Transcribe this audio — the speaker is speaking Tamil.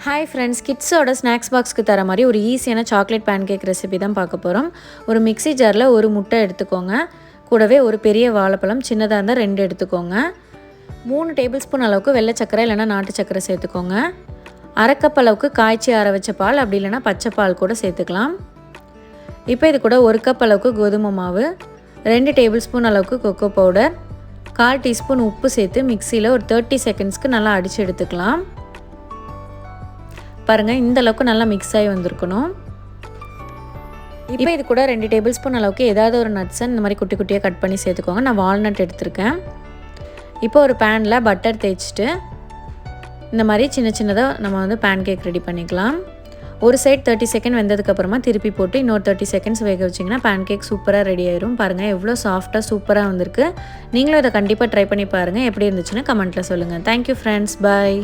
ஹாய் ஃப்ரெண்ட்ஸ், கிட்ஸோட ஸ்நாக்ஸ் பாக்ஸ்க்கு தர மாதிரி ஒரு ஈஸியான சாக்லேட் பேன்கேக் ரெசிபி தான் பார்க்க போகிறோம். ஒரு மிக்ஸி ஜாரில் ஒரு முட்டை எடுத்துக்கோங்க. கூடவே ஒரு பெரிய வாழைப்பழம், சின்னதாக இருந்தால் 2 எடுத்துக்கோங்க. 3 டேபிள் ஸ்பூன் அளவுக்கு வெள்ளை சக்கரை இல்லைனா நாட்டு சக்கரை சேர்த்துக்கோங்க. அரை கப் அளவுக்கு காய்ச்சி ஆற வச்ச பால், அப்படி இல்லைனா பச்சை பால் கூட சேர்த்துக்கலாம். இப்போ இது கூட 1 கப் அளவுக்கு கோதுமை மாவு, 2 டேபிள் ஸ்பூன் அளவுக்கு கொக்கோ பவுடர், 1/4 டீஸ்பூன் உப்பு சேர்த்து மிக்சியில் ஒரு 30 செகண்ட்ஸ்க்கு நல்லா அடித்து எடுத்துக்கலாம். பாருங்கள், இந்த அளவுக்கு நல்லா மிக்ஸ் ஆகி வந்திருக்கணும். இப்போ இது கூட 2 டேபிள் ஸ்பூன் அளவுக்கு ஏதாவது ஒரு நட்ஸை இந்த மாதிரி குட்டி குட்டியாக கட் பண்ணி சேர்த்துக்கோங்க. நான் வால்நட் எடுத்திருக்கேன். இப்போ ஒரு பேனில் பட்டர் தேய்ச்சிட்டு இந்த மாதிரி சின்ன சின்னதாக நம்ம பேன்கேக் ரெடி பண்ணிக்கலாம். ஒரு சைட் 30 செகண்ட் வெந்ததுக்கப்புறமா திருப்பி போட்டு இன்னொரு 30 செகண்ட்ஸ் வேக வச்சிங்கன்னா பேன்கேக் சூப்பராக ரெடி ஆயிரும். பாருங்கள், எவ்வளோ சாஃப்டாக சூப்பராக வந்திருக்கு. நீங்களும் இதை கண்டிப்பாக ட்ரை பண்ணி பாருங்கள். எப்படி இருந்துச்சுன்னு கமெண்ட்டில் சொல்லுங்கள். தேங்க்யூ ஃப்ரெண்ட்ஸ், பாய்.